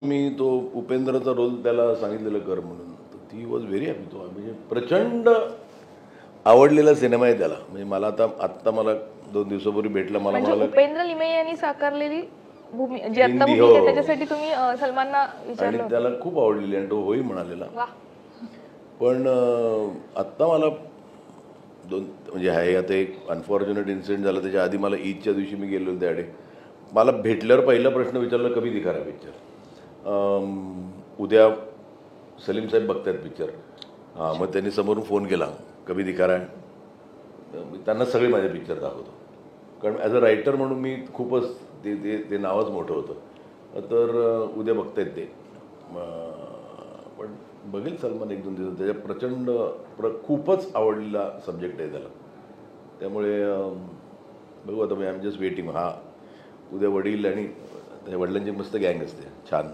मी तो उपेंद्रचा रोल त्याला सांगितलेलं कर म्हणून, तर ही वॉज व्हेरी हॅपी. तो म्हणजे प्रचंड आवडलेला सिनेमा आहे त्याला. म्हणजे मला आत्ता मला 2 दिवसापूर्वी भेटला, मला म्हणजे म्हणाला उपेंद्र लिमे यांनी साकारलेली जी आता भूमिका आहे त्याच्यासाठी तुम्ही सलमानना विचारलं आणि त्याला खूप आवडलेली आणि तो होई म्हणालेला. वाह. पण आत्ता मला म्हणजे आहे आता एक अनफॉर्च्युनेट इन्सिडेंट झाला. त्याच्या आधी मला ईदच्या दिवशी मी गेलो त्याकडे. मला भेटल्यावर पहिला प्रश्न विचारला, कधी दिखा रहा पिक्चर. उद्या सलीम साहेब बघतायत पिक्चर. हां, मग त्यांनी समोरून फोन केला, कभी दिखा रहा है. त्यांना सगळे माझे पिक्चर दाखवतो, कारण ॲज अ रायटर म्हणून मी खूपच ते नावच मोठं होतं. तर उद्या बघतायत ते. पण बघेल सलमान 1-2 दिवस. त्याच्या प्रचंड खूपच आवडलेला सब्जेक्ट आहे त्याला. त्यामुळे बघू आता. मी आय एम जस्ट वेटिंग. हां, उद्या वडील आणि त्याच्या वडिलांची मस्त गँग असते छान.